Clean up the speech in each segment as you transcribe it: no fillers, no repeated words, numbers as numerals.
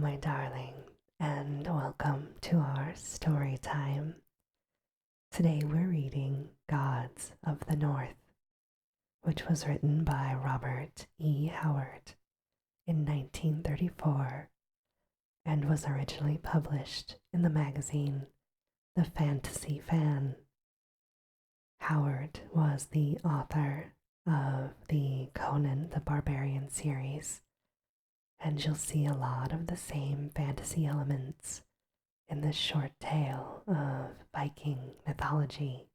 my darling, and welcome to our story time. Today we're reading Gods of the North, which was written by Robert E. Howard in 1934 and was originally published in the magazine The Fantasy Fan. Howard was the author of the Conan the Barbarian series, and you'll see a lot of the same fantasy elements in this short tale of Viking mythology.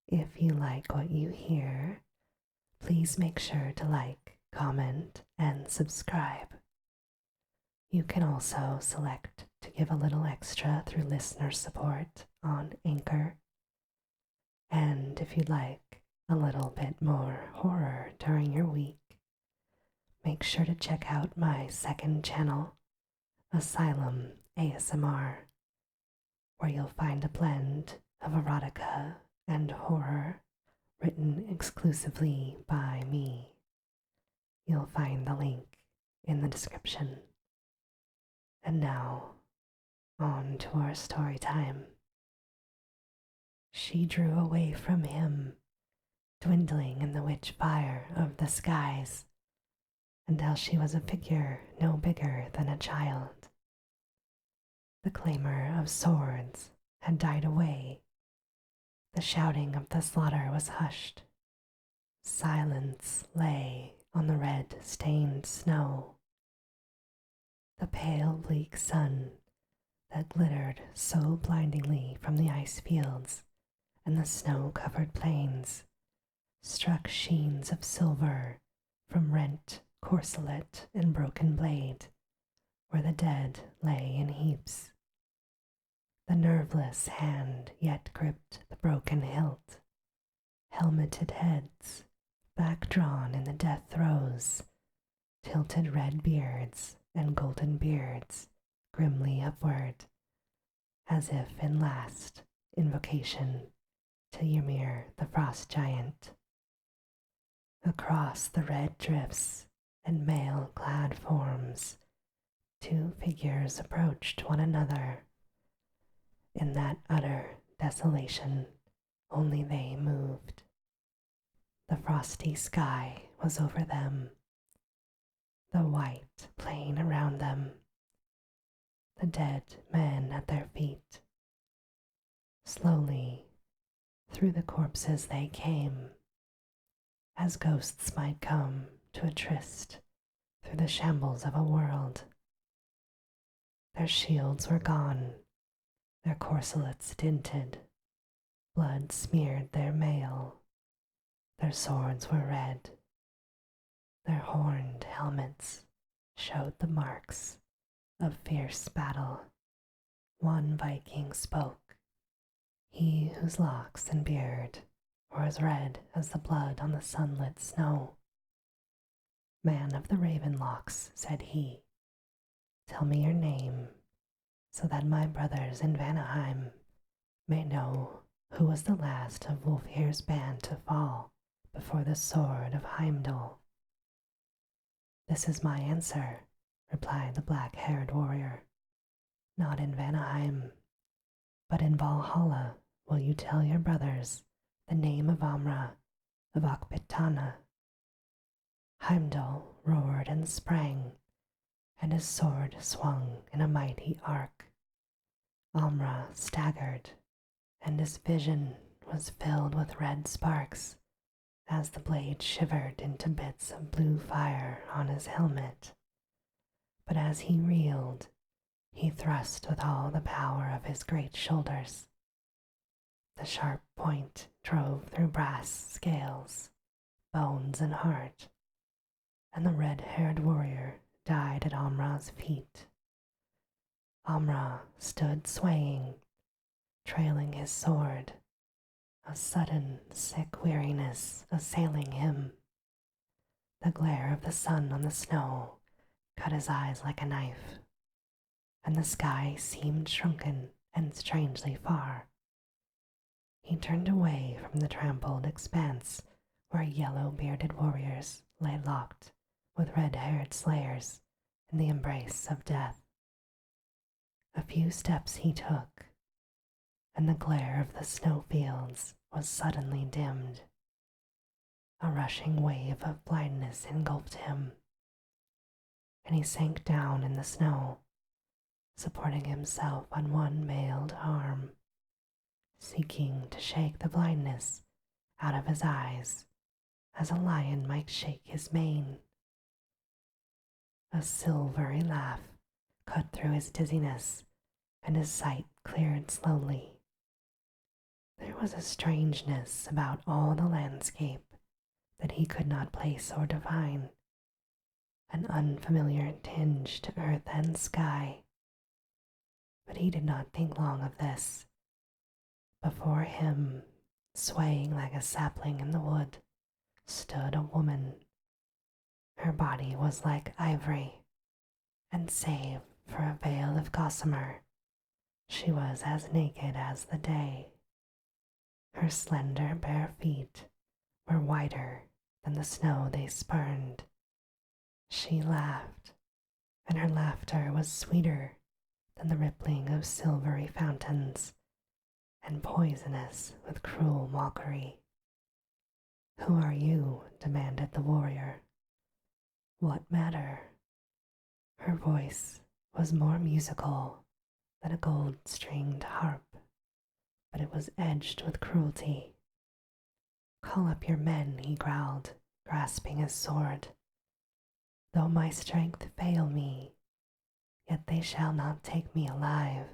If you like what you hear, please make sure to like, comment, and subscribe. You can also select to give a little extra through listener support on Anchor. And if you'd like a little bit more horror during your week, make sure to check out my second channel, Asylum ASMR, where you'll find a blend of erotica and horror written exclusively by me. You'll find the link in the description. And now, on to our story time. She drew away from him, dwindling in the witch fire of the skies, until she was a figure no bigger than a child. The clamor of swords had died away. The shouting of the slaughter was hushed. Silence lay on the red-stained snow. The pale, bleak sun that glittered so blindingly from the ice fields and the snow-covered plains struck sheens of silver from rent corselet and broken blade, where the dead lay in heaps. The nerveless hand yet gripped the broken hilt. Helmeted heads, back drawn in the death throes, tilted red beards and golden beards grimly upward, as if in last invocation to Ymir the frost giant. Across the red drifts and mail-clad forms, two figures approached one another. In that utter desolation, only they moved. The frosty sky was over them, the white plain around them, the dead men at their feet. Slowly, through the corpses they came, as ghosts might come to a tryst through the shambles of a world. Their shields were gone, their corselets dinted, blood smeared their mail, their swords were red, their horned helmets showed the marks of fierce battle. One Viking spoke, he whose locks and beard were as red as the blood on the sunlit snow. Man of the raven locks, said he, tell me your name, so that my brothers in Vanheim may know who was the last of Wulfhere's band to fall before the sword of Heimdall. This is my answer, replied the black-haired warrior. Not in Vanheim, but in Valhalla will you tell your brothers the name of Amra of Akbitana. Heimdall roared and sprang, and his sword swung in a mighty arc. Amra staggered, and his vision was filled with red sparks as the blade shivered into bits of blue fire on his helmet. But as he reeled, he thrust with all the power of his great shoulders. The sharp point drove through brass scales, bones, and heart, and the red-haired warrior died at Amra's feet. Amra stood swaying, trailing his sword, a sudden sick weariness assailing him. The glare of the sun on the snow cut his eyes like a knife, and the sky seemed shrunken and strangely far. He turned away from the trampled expanse where yellow-bearded warriors lay locked with red-haired slayers in the embrace of death. A few steps he took, and the glare of the snowfields was suddenly dimmed. A rushing wave of blindness engulfed him, and he sank down in the snow, supporting himself on one mailed arm, seeking to shake the blindness out of his eyes as a lion might shake his mane. A silvery laugh cut through his dizziness, and his sight cleared slowly. There was a strangeness about all the landscape that he could not place or define, an unfamiliar tinge to earth and sky. But he did not think long of this. Before him, swaying like a sapling in the wood, stood a woman. Her body was like ivory, and save for a veil of gossamer, she was as naked as the day. Her slender bare feet were whiter than the snow they spurned. She laughed, and her laughter was sweeter than the rippling of silvery fountains, and poisonous with cruel mockery. "Who are you?" demanded the warrior. "What matter?" Her voice was more musical than a gold-stringed harp, but it was edged with cruelty. "Call up your men," he growled, grasping his sword. "Though my strength fail me, yet they shall not take me alive.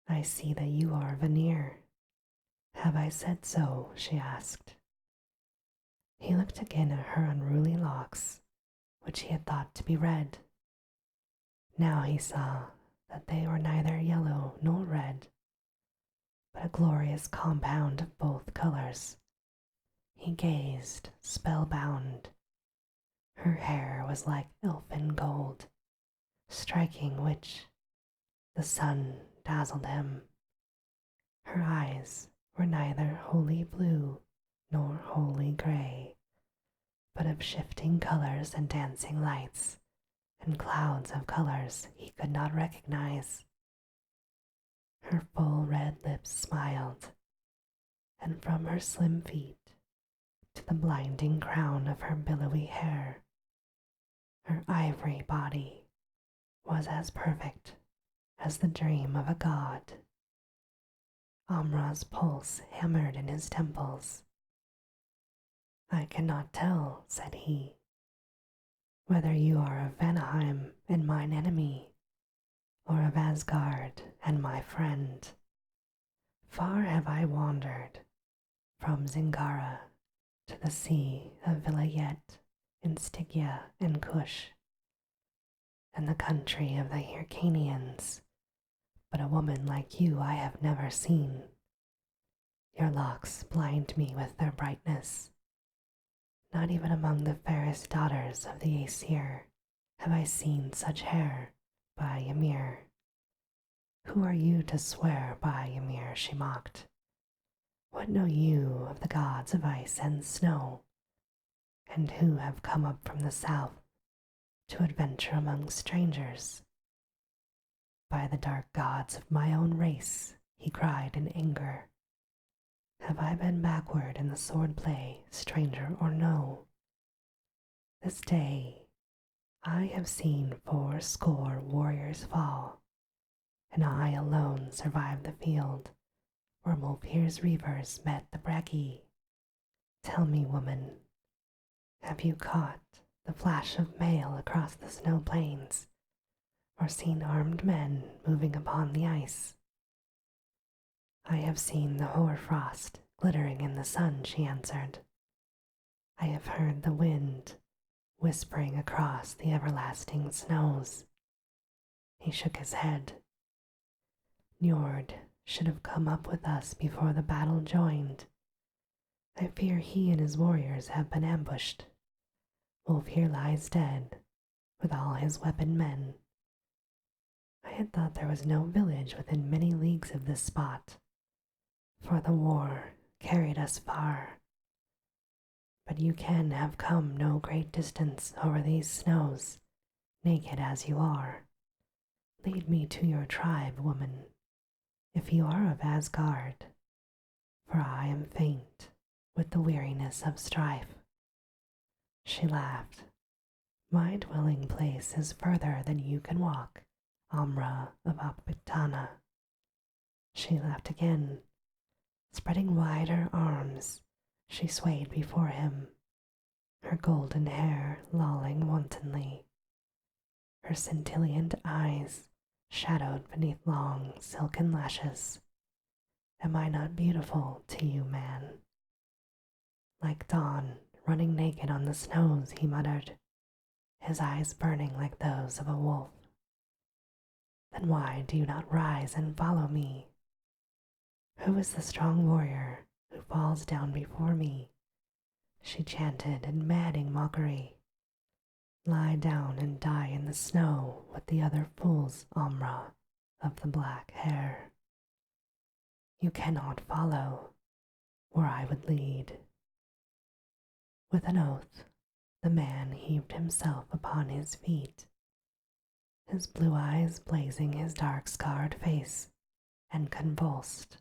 I see that you are Vanir." "Have I said so?" she asked. He looked again at her unruly locks, which he had thought to be red. Now he saw that they were neither yellow nor red, but a glorious compound of both colors. He gazed, spellbound. Her hair was like elfin gold, striking which the sun dazzled him. Her eyes were neither wholly blue nor wholly gray, but of shifting colors and dancing lights, and clouds of colors he could not recognize. Her full red lips smiled, and from her slim feet to the blinding crown of her billowy hair, her ivory body was as perfect as the dream of a god. Amra's pulse hammered in his temples. "I cannot tell," said he, "whether you are of Vanheim and mine enemy, or of Asgard and my friend. Far have I wandered, from Zingara to the sea of Vilayet in Stygia and Kush, and the country of the Hyrcanians, but a woman like you I have never seen. Your locks blind me with their brightness. Not even among the fairest daughters of the Aesir have I seen such hair by Ymir." "Who are you to swear by Ymir?" she mocked. "What know you of the gods of ice and snow, and who have come up from the south to adventure among strangers?" "By the dark gods of my own race," he cried in anger, "have I been backward in the sword play, stranger or no? This day I have seen 80 warriors fall, and I alone survived the field where Wulfhere's reavers met the Bragi. Tell me, woman, have you caught the flash of mail across the snow plains, or seen armed men moving upon the ice?" "I have seen the hoarfrost glittering in the sun," she answered. "I have heard the wind whispering across the everlasting snows." He shook his head. "Njord should have come up with us before the battle joined. I fear he and his warriors have been ambushed. Wulfhere lies dead, with all his weapon men. I had thought there was no village within many leagues of this spot, for the war carried us far. But you can have come no great distance over these snows, naked as you are. Lead me to your tribe, woman, if you are of Asgard, for I am faint with the weariness of strife." She laughed. "My dwelling place is further than you can walk, Amra of Akbitana." She laughed again. Spreading wide her arms, she swayed before him, her golden hair lolling wantonly, her scintillant eyes shadowed beneath long silken lashes. "Am I not beautiful to you, man?" "Like dawn running naked on the snows," he muttered, his eyes burning like those of a wolf. "Then why do you not rise and follow me? Who is the strong warrior who falls down before me?" She chanted in maddening mockery. "Lie down and die in the snow with the other fools, Amra of the black hair. You cannot follow where I would lead." With an oath, the man heaved himself upon his feet, his blue eyes blazing his dark scarred face, and convulsed.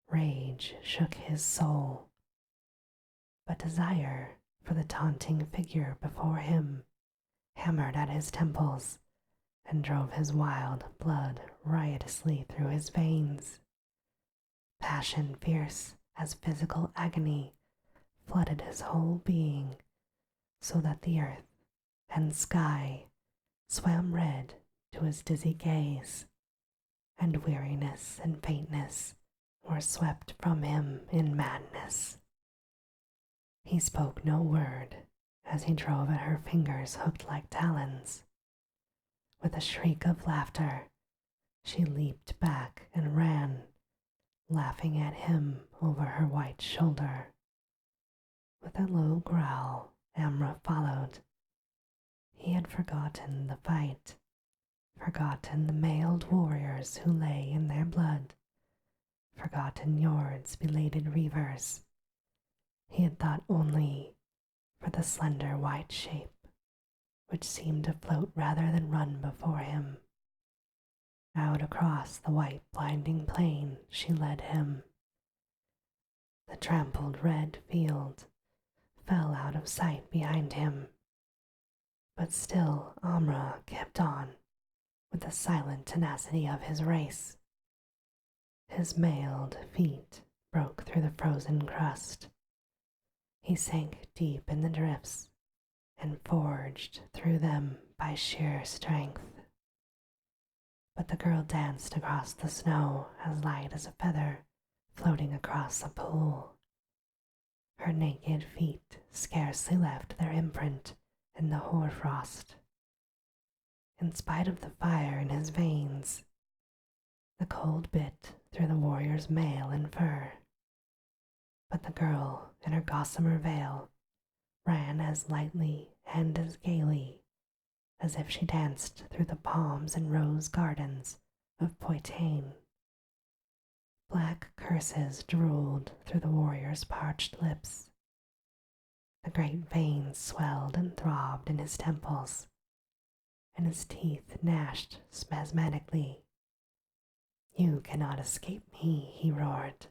Rage shook his soul, but desire for the taunting figure before him hammered at his temples and drove his wild blood riotously through his veins. Passion fierce as physical agony flooded his whole being, so that the earth and sky swam red to his dizzy gaze, and weariness and faintness were swept from him in madness. He spoke no word as he drove at her fingers hooked like talons. With a shriek of laughter, she leaped back and ran, laughing at him over her white shoulder. With a low growl, Amra followed. He had forgotten the fight, forgotten the mailed warriors who lay in their blood, forgotten Njord's belated reavers. He had thought only for the slender white shape, which seemed to float rather than run before him. Out across the white blinding plain she led him. The trampled red field fell out of sight behind him, but still Amra kept on with the silent tenacity of his race. His mailed feet broke through the frozen crust. He sank deep in the drifts and forged through them by sheer strength. But the girl danced across the snow as light as a feather floating across a pool. Her naked feet scarcely left their imprint in the hoarfrost. In spite of the fire in his veins, the cold bit through the warrior's mail and fur. But the girl in her gossamer veil ran as lightly and as gaily as if she danced through the palms and rose gardens of Poitain. Black curses drooled through the warrior's parched lips. The great veins swelled and throbbed in his temples, and his teeth gnashed spasmodically. "You cannot escape me," he roared.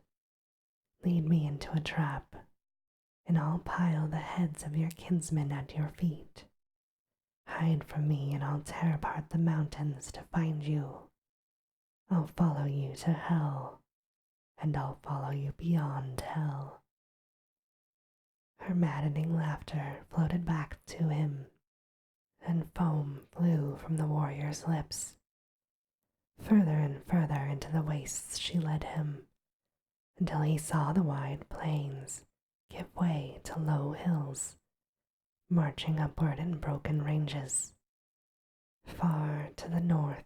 "Lead me into a trap, and I'll pile the heads of your kinsmen at your feet. Hide from me, and I'll tear apart the mountains to find you. I'll follow you to hell, and I'll follow you beyond hell." Her maddening laughter floated back to him, and foam flew from the warrior's lips. Further and further into the wastes she led him, until he saw the wide plains give way to low hills, marching upward in broken ranges. Far to the north,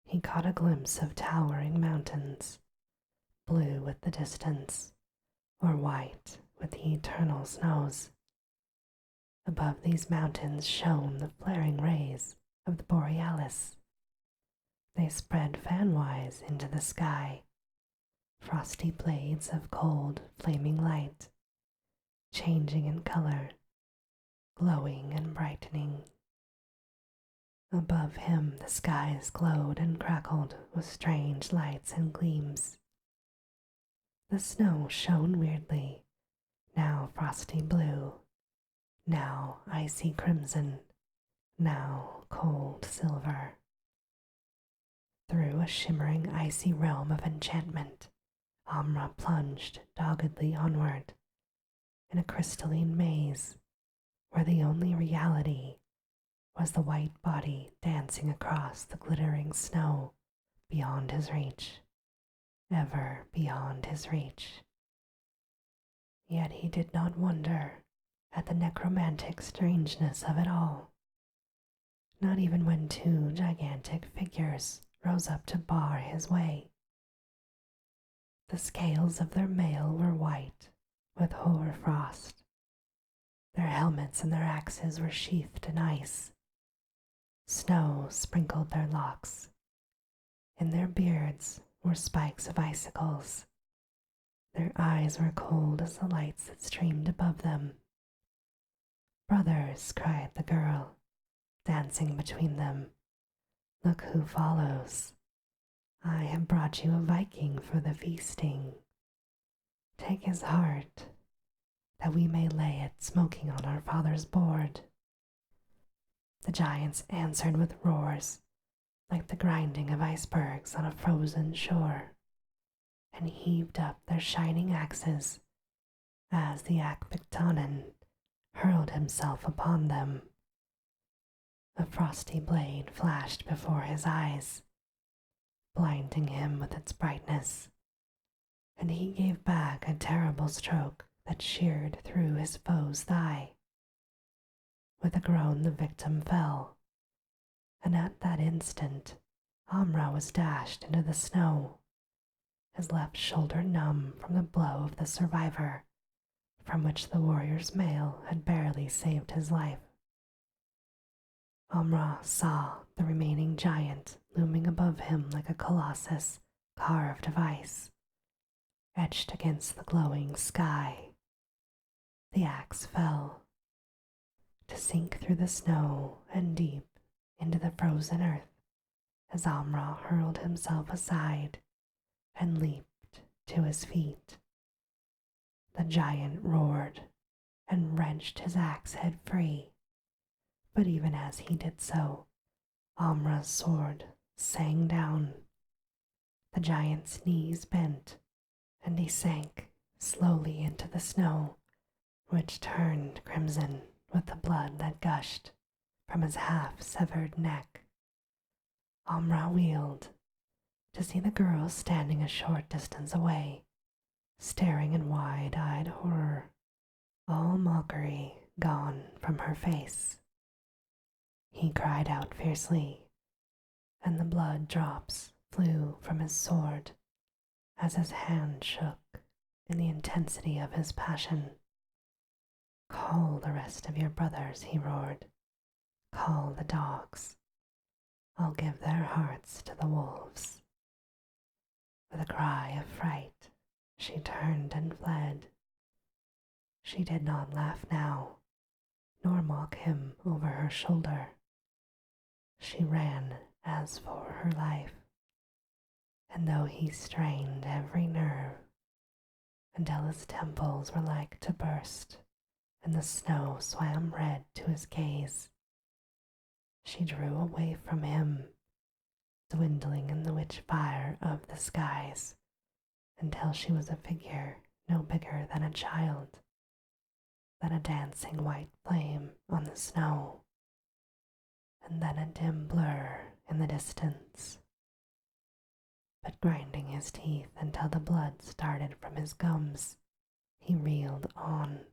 he caught a glimpse of towering mountains, blue with the distance, or white with the eternal snows. Above these mountains shone the flaring rays of the borealis. They spread fanwise into the sky, frosty blades of cold, flaming light, changing in color, glowing and brightening. Above him the skies glowed and crackled with strange lights and gleams. The snow shone weirdly, now frosty blue, now icy crimson, now cold silver. Through a shimmering icy realm of enchantment, Amra plunged doggedly onward, in a crystalline maze where the only reality was the white body dancing across the glittering snow beyond his reach, ever beyond his reach. Yet he did not wonder at the necromantic strangeness of it all, not even when two gigantic figures rose up to bar his way. The scales of their mail were white with hoar frost. Their helmets and their axes were sheathed in ice. Snow sprinkled their locks. In their beards were spikes of icicles. Their eyes were cold as the lights that streamed above them. "Brothers," cried the girl, dancing between them, "look who follows. I have brought you a Viking for the feasting. Take his heart, that we may lay it smoking on our father's board." The giants answered with roars like the grinding of icebergs on a frozen shore, and heaved up their shining axes as the Akbiktonen hurled himself upon them. A frosty blade flashed before his eyes, blinding him with its brightness, and he gave back a terrible stroke that sheared through his foe's thigh. With a groan the victim fell, and at that instant Amra was dashed into the snow, his left shoulder numb from the blow of the survivor, from which the warrior's mail had barely saved his life. Amra saw the remaining giant looming above him like a colossus carved of ice, etched against the glowing sky. The axe fell, to sink through the snow and deep into the frozen earth as Amra hurled himself aside and leaped to his feet. The giant roared and wrenched his axe head free, but even as he did so, Amra's sword sang down. The giant's knees bent, and he sank slowly into the snow, which turned crimson with the blood that gushed from his half-severed neck. Amra wheeled to see the girl standing a short distance away, staring in wide-eyed horror, all mockery gone from her face. He cried out fiercely, and the blood drops flew from his sword as his hand shook in the intensity of his passion. "Call the rest of your brothers," he roared. "Call the dogs. I'll give their hearts to the wolves." With a cry of fright, she turned and fled. She did not laugh now, nor mock him over her shoulder. She ran as for her life, and though he strained every nerve until his temples were like to burst and the snow swam red to his gaze, she drew away from him, dwindling in the witch fire of the skies until she was a figure no bigger than a child, then a dancing white flame on the snow, and then a dim blur in the distance. But grinding his teeth until the blood started from his gums, he reeled on,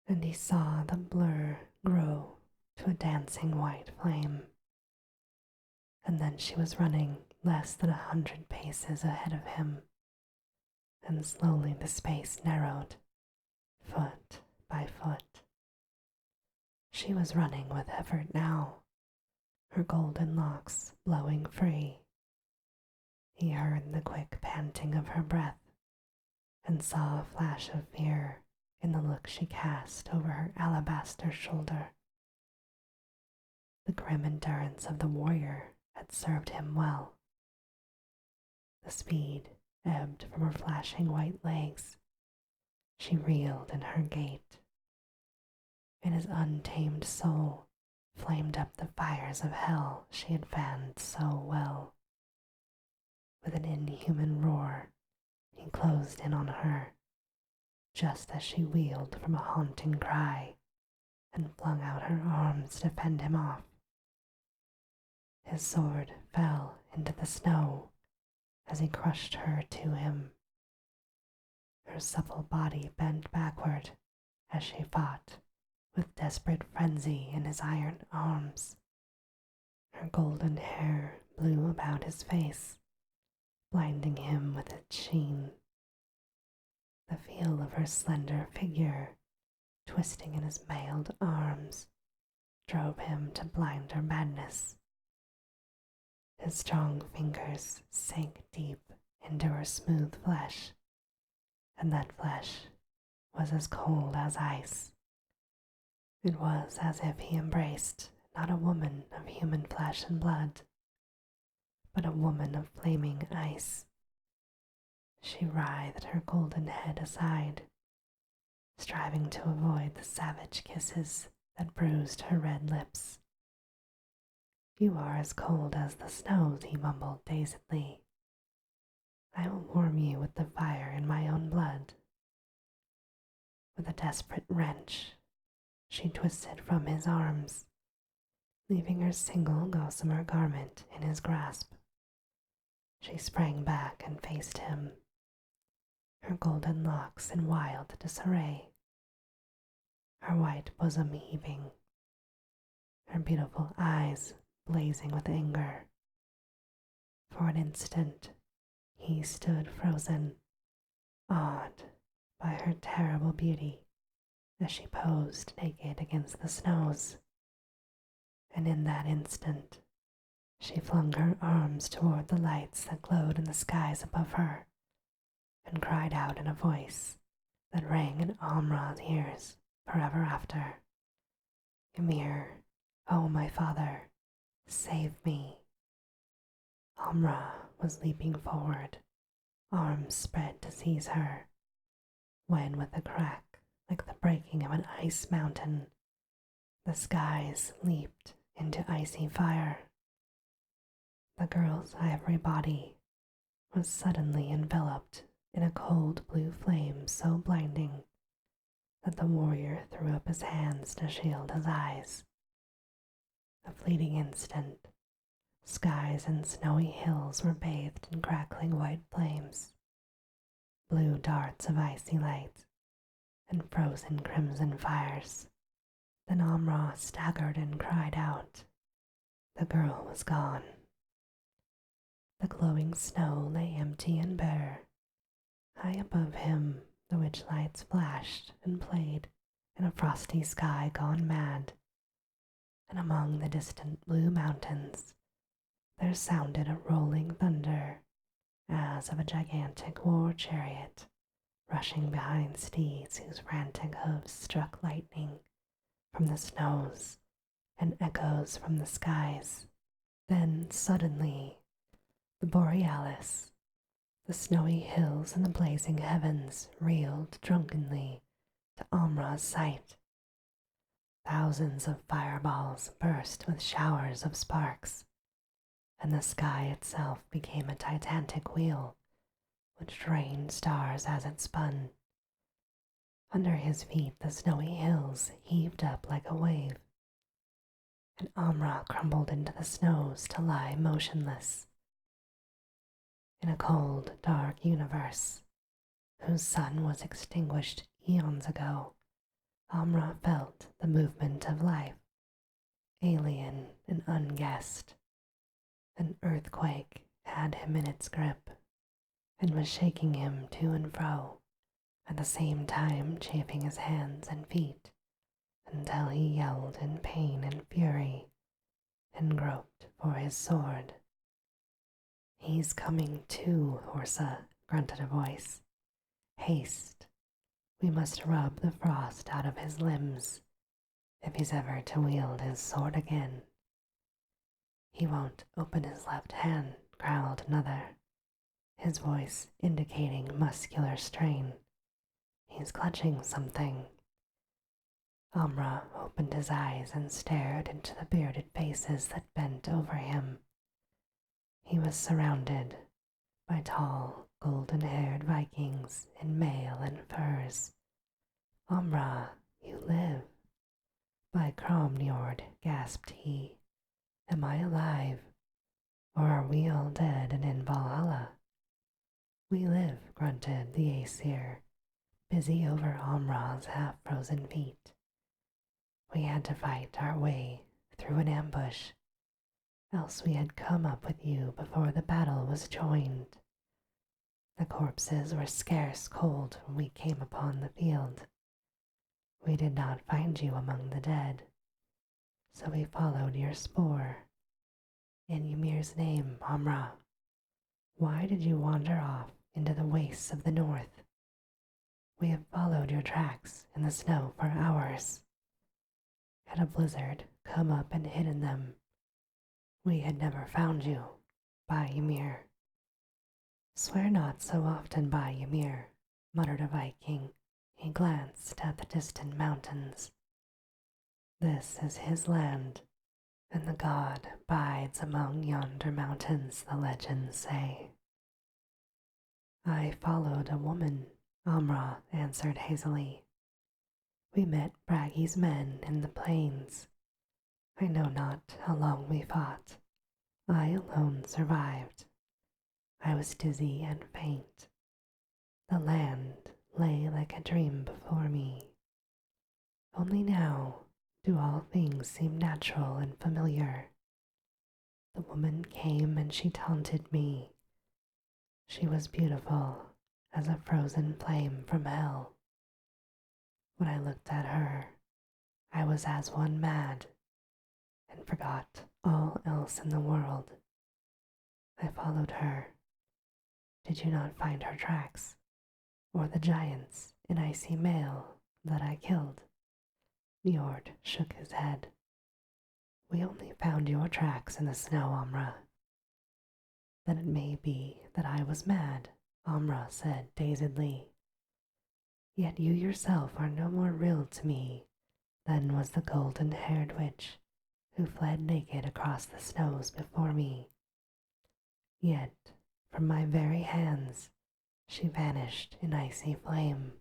and he saw the blur grow to a dancing white flame. And then she was running less than 100 paces ahead of him, and slowly the space narrowed, foot by foot. She was running with effort now, her golden locks blowing free. He heard the quick panting of her breath and saw a flash of fear in the look she cast over her alabaster shoulder. the grim endurance of the warrior had served him well. The speed ebbed from her flashing white legs. She reeled in her gait. In his untamed soul flamed up the fires of hell she had fanned so well. With an inhuman roar, he closed in on her, just as she wheeled from a haunting cry and flung out her arms to fend him off. His sword fell into the snow as he crushed her to him. Her supple body bent backward as she fought with desperate frenzy in his iron arms. Her golden hair blew about his face, blinding him with its sheen. The feel of her slender figure, twisting in his mailed arms, drove him to blinder madness. His strong fingers sank deep into her smooth flesh, and that flesh was as cold as ice. It was as if he embraced not a woman of human flesh and blood, but a woman of flaming ice. She writhed her golden head aside, striving to avoid the savage kisses that bruised her red lips. "You are as cold as the snows," he mumbled dazedly. "I will warm you with the fire in my own blood." With a desperate wrench, she twisted from his arms, leaving her single gossamer garment in his grasp. She sprang back and faced him, her golden locks in wild disarray, her white bosom heaving, her beautiful eyes blazing with anger. For an instant, he stood frozen, awed by her terrible beauty as she posed naked against the snows. And in that instant, she flung her arms toward the lights that glowed in the skies above her and cried out in a voice that rang in Amra's ears forever after, "Ymir, oh my father, save me." Amra was leaping forward, arms spread to seize her, when with a crack like the breaking of an ice mountain, the skies leaped into icy fire. The girl's ivory body was suddenly enveloped in a cold blue flame so blinding that the warrior threw up his hands to shield his eyes. A fleeting instant, skies and snowy hills were bathed in crackling white flames, blue darts of icy light, and frozen crimson fires. Then Amra staggered and cried out. The girl was gone. The glowing snow lay empty and bare. High above him, the witch lights flashed and played in a frosty sky gone mad, and among the distant blue mountains there sounded a rolling thunder as of a gigantic war chariot rushing behind steeds whose frantic hoofs struck lightning from the snows and echoes from the skies. Then suddenly the borealis, the snowy hills and the blazing heavens reeled drunkenly to Amra's sight. Thousands of fireballs burst with showers of sparks, and the sky itself became a titanic wheel which rained stars as it spun. Under his feet the snowy hills heaved up like a wave, and Amra crumbled into the snows to lie motionless. In a cold, dark universe, whose sun was extinguished eons ago, Amra felt the movement of life, alien and unguessed. An earthquake had him in its grip, and was shaking him to and fro, at the same time chafing his hands and feet, until he yelled in pain and fury, and groped for his sword. "He's coming too, Horsa," grunted a voice. "Haste! We must rub the frost out of his limbs, if he's ever to wield his sword again." He won't open his left hand, growled another, his voice indicating muscular strain. He's clutching something. Amra opened his eyes and stared into the bearded faces that bent over him. He was surrounded by tall, golden-haired Vikings in mail and furs. Amra, you live. By Cromnjord, gasped he. Am I alive? Or are we all dead and in Valhalla? We live, grunted the Aesir, busy over Amra's half-frozen feet. We had to fight our way through an ambush, else we had come up with you before the battle was joined. The corpses were scarce cold when we came upon the field. We did not find you among the dead, so we followed your spoor. In Ymir's name, Amra, why did you wander off into the wastes of the north? We have followed your tracks in the snow for hours. Had a blizzard come up and hidden them, we had never found you, by Ymir. Swear not so often by Ymir, muttered a Viking. He glanced at the distant mountains. This is his land, and the god bides among yonder mountains, the legends say. I followed a woman, Amra answered hazily. We met Bragi's men in the plains. I know not how long we fought. I alone survived. I was dizzy and faint. The land lay like a dream before me. Only now do all things seem natural and familiar. The woman came and she taunted me. She was beautiful as a frozen flame from hell. When I looked at her, I was as one mad and forgot all else in the world. I followed her. Did you not find her tracks, or the giants in icy mail that I killed? Njord shook his head. We only found your tracks in the snow, Amra. Then it may be that I was mad, Amra said dazedly. Yet you yourself are no more real to me than was the golden-haired witch who fled naked across the snows before me. Yet, from my very hands, she vanished in icy flame.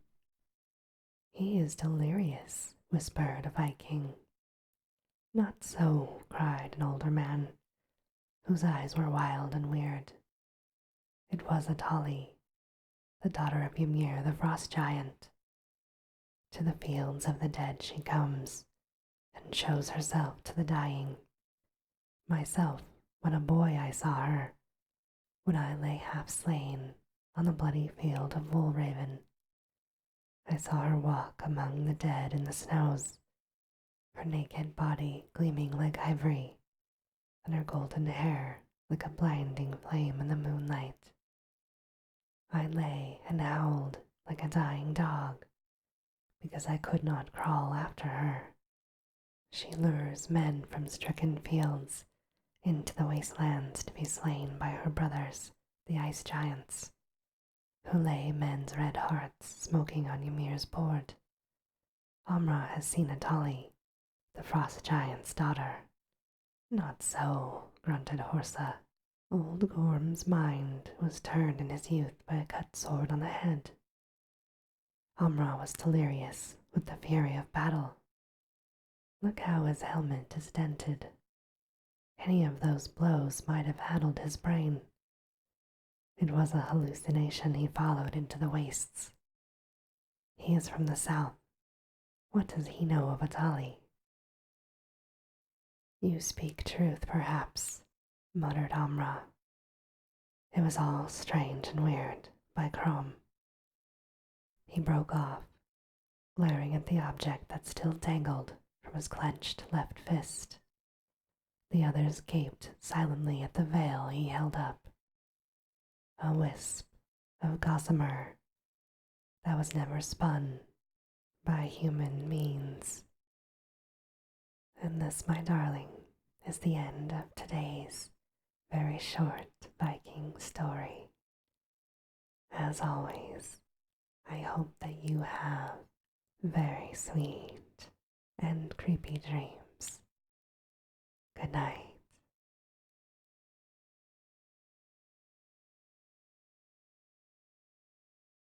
He is delirious, whispered a Viking. Not so, cried an older man, whose eyes were wild and weird. It was Atali, the daughter of Ymir the frost giant. To the fields of the dead she comes, and shows herself to the dying. Myself, when a boy I saw her, when I lay half slain on the bloody field of Wulfhere. I saw her walk among the dead in the snows, her naked body gleaming like ivory, and her golden hair like a blinding flame in the moonlight. I lay and howled like a dying dog, because I could not crawl after her. She lures men from stricken fields into the wastelands to be slain by her brothers, the ice giants, who lay men's red hearts smoking on Ymir's board. Amra has seen Atali, the frost giant's daughter. Not so, grunted Horsa. Old Gorm's mind was turned in his youth by a cut sword on the head. Amra was delirious with the fury of battle. Look how his helmet is dented. Any of those blows might have addled his brain. It was a hallucination he followed into the wastes. He is from the south. What does he know of Atali? You speak truth, perhaps, muttered Amra. It was all strange and weird by Crom. He broke off, glaring at the object that still dangled from his clenched left fist. The others gaped silently at the veil he held up. A wisp of gossamer that was never spun by human means. And this, my darling, is the end of today's very short Viking story. As always, I hope that you have very sweet and creepy dreams. Good night.